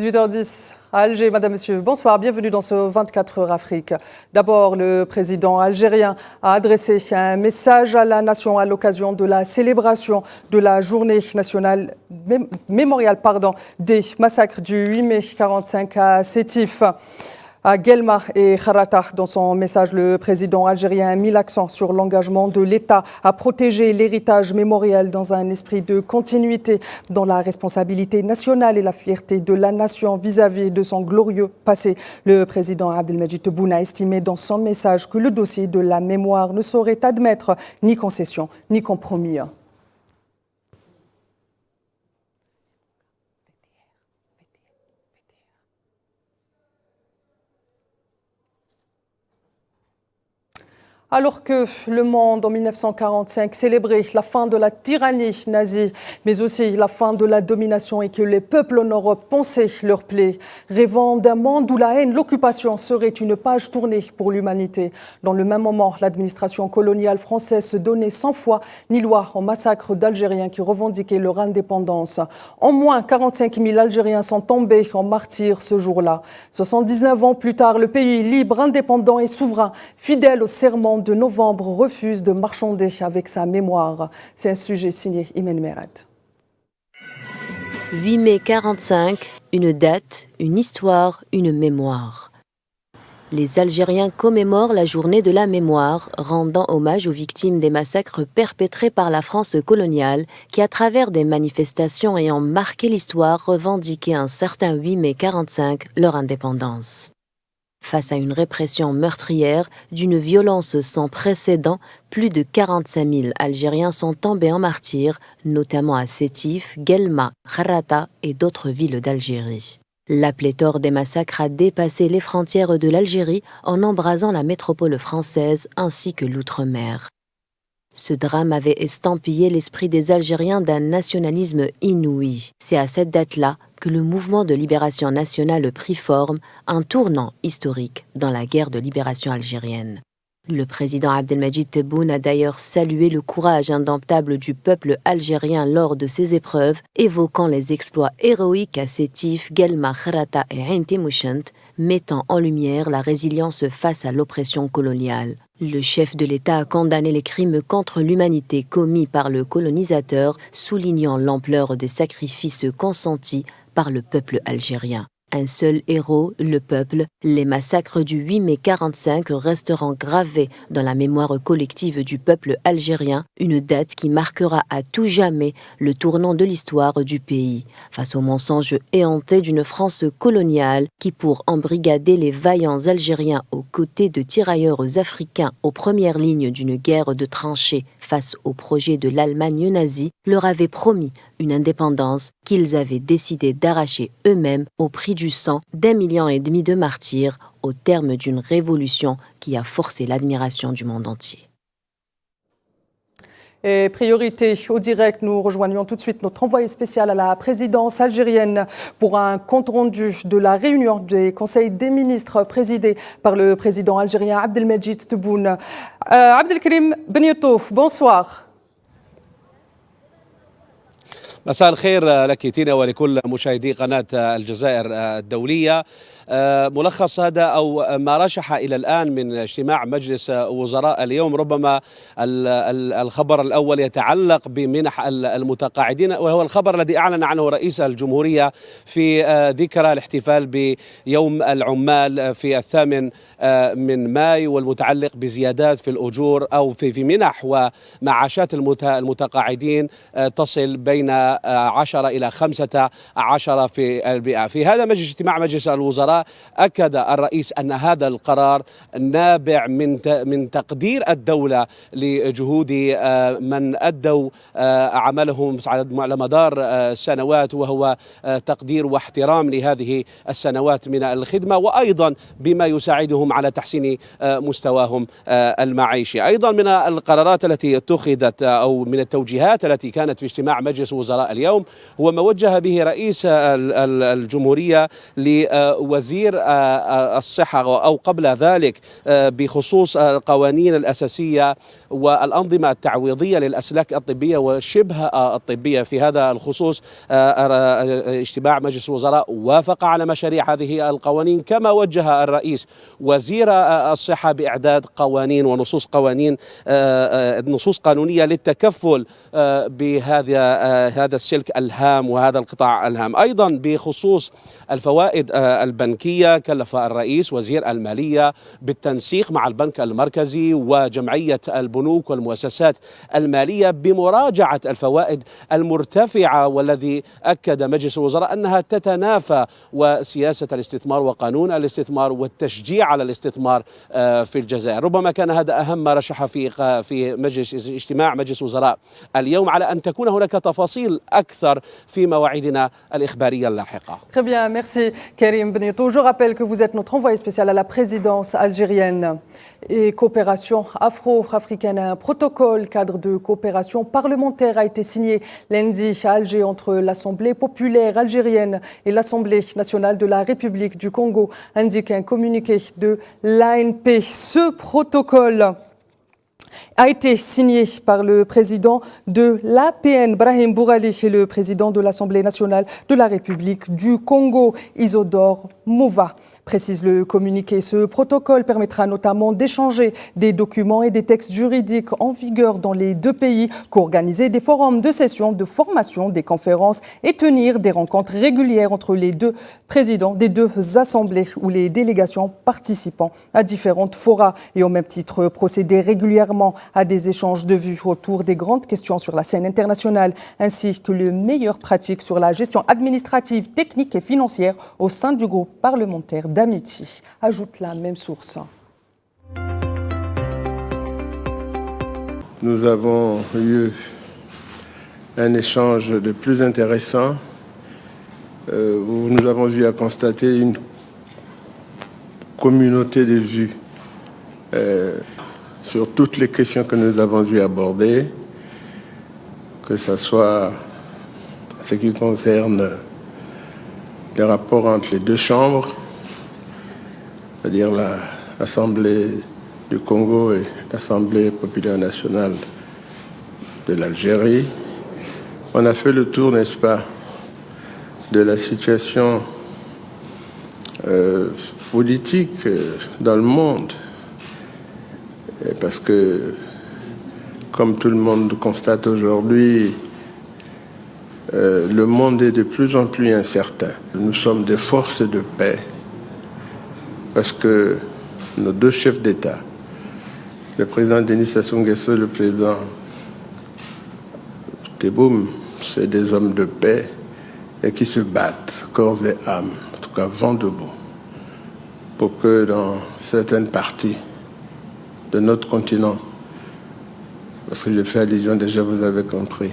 18h10 à Alger. Madame, Monsieur, bonsoir, bienvenue dans ce 24 heures Afrique. D'abord, le président algérien a adressé un message à la nation à l'occasion de la célébration de la journée nationale mémoriale des massacres du 8 mai 1945 à Sétif, à Guelma et Kharata. Dans son message, le président algérien a mis l'accent sur l'engagement de l'État à protéger l'héritage mémoriel dans un esprit de continuité, dans la responsabilité nationale et la fierté de la nation vis-à-vis de son glorieux passé. Le président Abdelmadjid Tebboune a estimé dans son message que le dossier de la mémoire ne saurait admettre ni concession ni compromis. Alors que le monde en 1945 célébrait la fin de la tyrannie nazie, mais aussi la fin de la domination et que les peuples en Europe ponçaient leurs plaies, rêvant d'un monde où la haine, l'occupation serait une page tournée pour l'humanité. Dans le même moment, l'administration coloniale française se donnait sans foi ni loi au massacre d'Algériens qui revendiquaient leur indépendance. En moins, 45 000 Algériens sont tombés en martyrs ce jour-là. 79 ans plus tard, le pays libre, indépendant et souverain, fidèle au serment de novembre, refuse de marchander avec sa mémoire. C'est un sujet signé Imen Meret. 8 mai 45, une date, une histoire, une mémoire. Les Algériens commémorent la journée de la mémoire, rendant hommage aux victimes des massacres perpétrés par la France coloniale, qui, à travers des manifestations ayant marqué l'histoire, revendiquaient un certain 8 mai 45 leur indépendance. Face à une répression meurtrière, d'une violence sans précédent, plus de 45 000 Algériens sont tombés en martyrs, notamment à Sétif, Guelma, Kharata et d'autres villes d'Algérie. La pléthore des massacres a dépassé les frontières de l'Algérie en embrasant la métropole française ainsi que l'outre-mer. Ce drame avait estampillé l'esprit des Algériens d'un nationalisme inouï. C'est à cette date-là que le mouvement de libération nationale prit forme, un tournant historique dans la guerre de libération algérienne. Le président Abdelmadjid Tebboune a d'ailleurs salué le courage indomptable du peuple algérien lors de ces épreuves, évoquant les exploits héroïques à Sétif, Guelma, Kharata et Ain Timouchent, mettant en lumière la résilience face à l'oppression coloniale. Le chef de l'État a condamné les crimes contre l'humanité commis par le colonisateur, soulignant l'ampleur des sacrifices consentis par le peuple algérien. Un seul héros, le peuple, les massacres du 8 mai 45 resteront gravés dans la mémoire collective du peuple algérien, une date qui marquera à tout jamais le tournant de l'histoire du pays, face aux mensonges éhontés d'une France coloniale qui, pour embrigader les vaillants Algériens aux côtés de tirailleurs africains aux premières lignes d'une guerre de tranchées face au projet de l'Allemagne nazie, leur avait promis une indépendance qu'ils avaient décidé d'arracher eux-mêmes au prix du sang d'1,5 million de martyrs au terme d'une révolution qui a forcé l'admiration du monde entier. Et priorité au direct, nous rejoignons tout de suite notre envoyé spécial à la présidence algérienne pour un compte-rendu de la réunion des conseils des ministres présidée par le président algérien Abdelmadjid Tebboune. Abdelkrim Benyoto, bonsoir. مساء الخير لك تينا ولكل مشاهدي قناة الجزائر الدولية. ملخص هذا أو ما رشح إلى الآن من اجتماع مجلس وزراء اليوم، ربما الخبر الأول يتعلق بمنح المتقاعدين، وهو الخبر الذي أعلن عنه رئيس الجمهورية في ذكرى الاحتفال بيوم العمال في 8 من مايو، والمتعلق بزيادات في الأجور أو في منح ومعاشات المتقاعدين تصل بين 10 إلى 15% في هذا اجتماع مجلس الوزراء. أكد الرئيس أن هذا القرار نابع من تقدير الدولة لجهود من أدوا عملهم على مدار السنوات، وهو تقدير واحترام لهذه السنوات من الخدمة، وأيضا بما يساعدهم على تحسين مستواهم المعيشي. أيضا من القرارات التي اتخذت أو من التوجيهات التي كانت في اجتماع مجلس وزراء اليوم هو ما وجه به رئيس الجمهورية لوزير وزير الصحة أو قبل ذلك بخصوص القوانين الأساسية والأنظمة التعويضية للأسلاك الطبية وشبه الطبية. في هذا الخصوص اجتماع مجلس الوزراء وافق على مشاريع هذه القوانين، كما وجه الرئيس وزير الصحة بإعداد قوانين ونصوص قانونية للتكفل بهذا السلك الهام وهذا القطاع الهام. أيضا بخصوص الفوائد البنكية كلف الرئيس وزير المالية بالتنسيق مع البنك المركزي وجمعية البنوك والمؤسسات المالية بمراجعة الفوائد المرتفعة، والذي أكد مجلس الوزراء أنها تتنافى وسياسة الاستثمار وقانون الاستثمار والتشجيع على الاستثمار في الجزائر. ربما كان هذا أهم ما رشح في اجتماع مجلس الوزراء اليوم، على أن تكون هناك تفاصيل أكثر في مواعيدنا الإخبارية اللاحقة. Très bien, merci Karim Benito. Je rappelle que vous êtes notre envoyé spécial à la présidence algérienne et coopération afro-africaine. Un protocole cadre de coopération parlementaire a été signé lundi à Alger entre l'Assemblée populaire algérienne et l'Assemblée nationale de la République du Congo, indique un communiqué de l'ANP. Ce protocole a été signé par le président de l'APN, Brahim Bourali, et le président de l'Assemblée nationale de la République du Congo, Isidore Mouva. Précise le communiqué, ce protocole permettra notamment d'échanger des documents et des textes juridiques en vigueur dans les deux pays, qu'organiser des forums de session, de formation, des conférences et tenir des rencontres régulières entre les deux présidents des deux assemblées ou les délégations participant à différentes forats, et au même titre procéder régulièrement à des échanges de vues autour des grandes questions sur la scène internationale, ainsi que les meilleures pratiques sur la gestion administrative, technique et financière au sein du groupe parlementaire d'amitié, ajoute la même source. Nous avons eu un échange de plus intéressant où nous avons eu à constater une communauté de vues sur toutes les questions que nous avons dû aborder, que ce soit ce qui concerne les rapports entre les deux chambres, c'est-à-dire l'Assemblée du Congo et l'Assemblée populaire nationale de l'Algérie. On a fait le tour, n'est-ce pas, de la situation politique dans le monde. Parce que, comme tout le monde constate aujourd'hui, le monde est de plus en plus incertain. Nous sommes des forces de paix parce que nos deux chefs d'État, le président Denis Sassou Nguesso et le président Tebboune, c'est des hommes de paix et qui se battent corps et âme, en tout cas vent debout, pour que dans certaines parties de notre continent, parce que je fais allusion déjà, vous avez compris,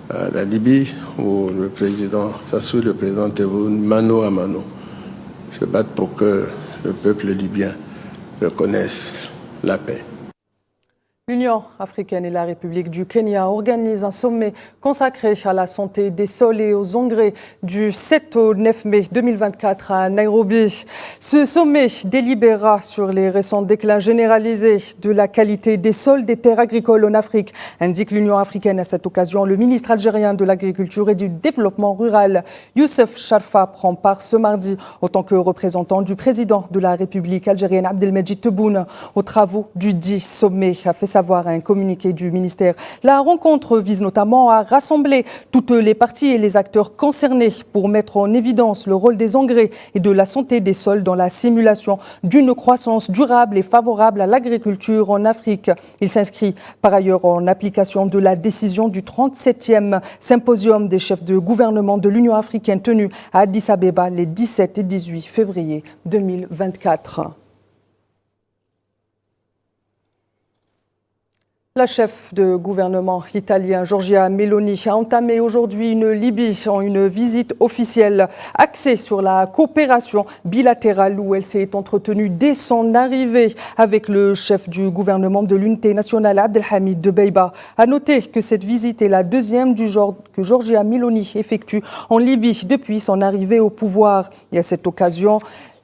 à la Libye, où le président Sassou et le président Tebboune, mano à mano, se battent pour que le peuple libyen reconnaisse la paix. L'Union africaine et la République du Kenya organisent un sommet consacré à la santé des sols et aux engrais du 7 au 9 mai 2024 à Nairobi. Ce sommet délibérera sur les récents déclins généralisés de la qualité des sols des terres agricoles en Afrique, indique l'Union africaine. À cette occasion, le ministre algérien de l'Agriculture et du Développement rural, Youssef Sharfa, prend part ce mardi en tant que représentant du président de la République algérienne, Abdelmajid Tebboune, aux travaux du dit sommet, a fait savoir un communiqué du ministère. La rencontre vise notamment à rassembler toutes les parties et les acteurs concernés pour mettre en évidence le rôle des engrais et de la santé des sols dans la simulation d'une croissance durable et favorable à l'agriculture en Afrique. Il s'inscrit par ailleurs en application de la décision du 37e symposium des chefs de gouvernement de l'Union africaine tenu à Addis Abeba les 17 et 18 février 2024. La chef de gouvernement italien Giorgia Meloni a entamé aujourd'hui une Libye en une visite officielle axée sur la coopération bilatérale où elle s'est entretenue dès son arrivée avec le chef du gouvernement de l'unité nationale Abdelhamid Dbeibah. À noter que cette visite est la deuxième du genre que Giorgia Meloni effectue en Libye depuis son arrivée au pouvoir. Et à cette occasion,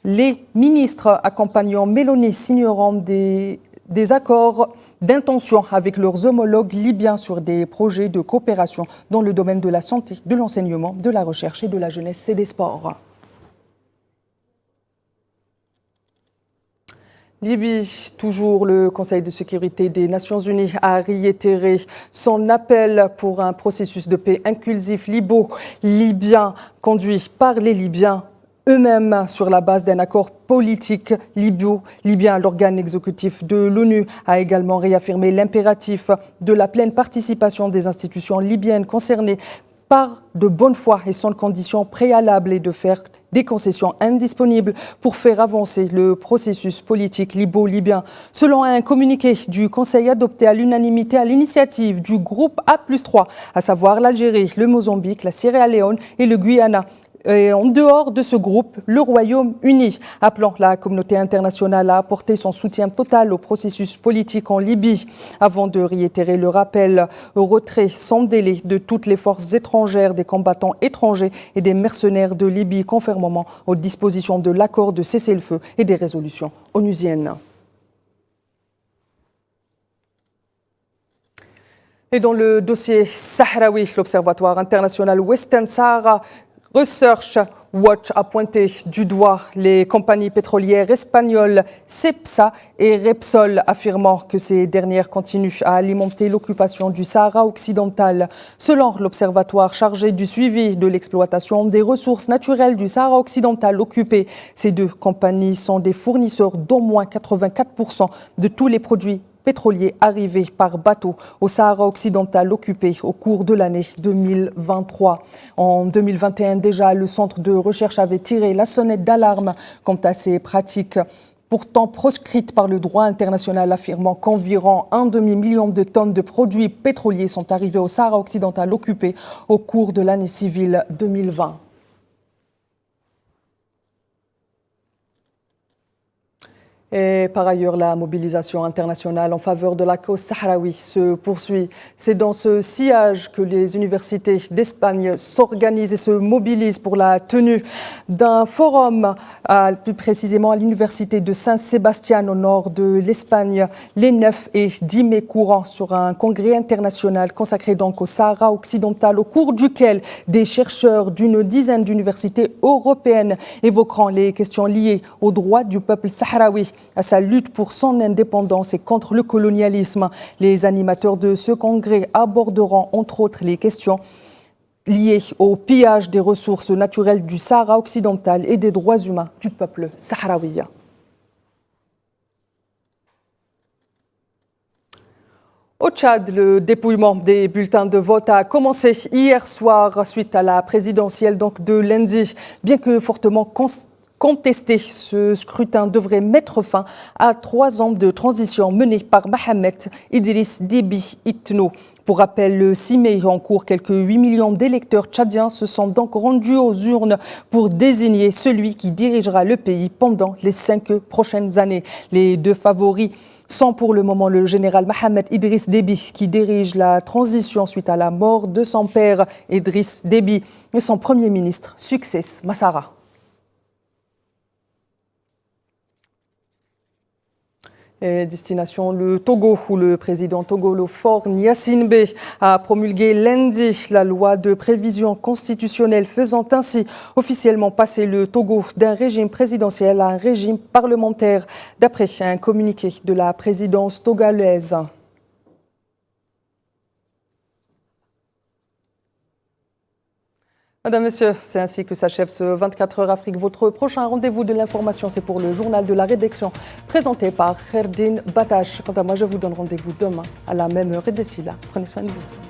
les ministres accompagnant Meloni signeront des accords d'intention avec leurs homologues libyens sur des projets de coopération dans le domaine de la santé, de l'enseignement, de la recherche et de la jeunesse et des sports. Libye, toujours le Conseil de sécurité des Nations Unies a réitéré son appel pour un processus de paix inclusif libo-libyen conduit par les Libyens eux-mêmes sur la base d'un accord politique libyen. L'organe exécutif de l'ONU a également réaffirmé l'impératif de la pleine participation des institutions libyennes concernées par de bonne foi et sans condition préalable et de faire des concessions indisponibles pour faire avancer le processus politique libo-libyen. Selon un communiqué du Conseil adopté à l'unanimité à l'initiative du groupe A+3, à savoir l'Algérie, le Mozambique, la Sierra Leone et le Guyana. Et en dehors de ce groupe, le Royaume-Uni, appelant la communauté internationale à apporter son soutien total au processus politique en Libye, avant de réitérer le rappel au retrait sans délai de toutes les forces étrangères, des combattants étrangers et des mercenaires de Libye, conformément aux dispositions de l'accord de cessez-le-feu et des résolutions onusiennes. Et dans le dossier sahraoui, l'Observatoire international Western Sahara Research Watch a pointé du doigt les compagnies pétrolières espagnoles Cepsa et Repsol, affirmant que ces dernières continuent à alimenter l'occupation du Sahara occidental. Selon l'Observatoire chargé du suivi de l'exploitation des ressources naturelles du Sahara occidental occupé, ces deux compagnies sont des fournisseurs d'au moins 84% de tous les produits pétroliers arrivés par bateau au Sahara occidental occupé au cours de l'année 2023. En 2021 déjà, le centre de recherche avait tiré la sonnette d'alarme quant à ces pratiques, pourtant proscrites par le droit international, affirmant qu'environ 1,5 million de tonnes de produits pétroliers sont arrivés au Sahara occidental occupé au cours de l'année civile 2020. Et par ailleurs, la mobilisation internationale en faveur de la cause sahraoui se poursuit. C'est dans ce sillage que les universités d'Espagne s'organisent et se mobilisent pour la tenue d'un forum, plus précisément à l'université de Saint-Sébastien au nord de l'Espagne, les 9 et 10 mai courants, sur un congrès international consacré donc au Sahara occidental, au cours duquel des chercheurs d'une dizaine d'universités européennes évoqueront les questions liées aux droits du peuple sahraoui, à sa lutte pour son indépendance et contre le colonialisme. Les animateurs de ce congrès aborderont entre autres les questions liées au pillage des ressources naturelles du Sahara occidental et des droits humains du peuple sahraoui. Au Tchad, le dépouillement des bulletins de vote a commencé hier soir suite à la présidentielle de lundi, bien que fortement contesté. Ce scrutin devrait mettre fin à 3 ans de transition menée par Mohamed Idriss Déby Itno. Pour rappel, le 6 mai en cours, quelques 8 millions d'électeurs tchadiens se sont donc rendus aux urnes pour désigner celui qui dirigera le pays pendant les 5 prochaines années. Les deux favoris sont pour le moment le général Mohamed Idriss Déby, qui dirige la transition suite à la mort de son père Idriss Déby, et son premier ministre Succès Massara. Et destination le Togo, où le président togolophone Gnassingbé a promulgué lundi la loi de prévision constitutionnelle, faisant ainsi officiellement passer le Togo d'un régime présidentiel à un régime parlementaire, d'après un communiqué de la présidence togolaise. Mesdames, Messieurs, c'est ainsi que s'achève ce 24 heures Afrique. Votre prochain rendez-vous de l'information, c'est pour le journal de la rédaction, présenté par Kherdine Batache. Quant à moi, je vous donne rendez-vous demain à la même heure. Et d'ici là, prenez soin de vous.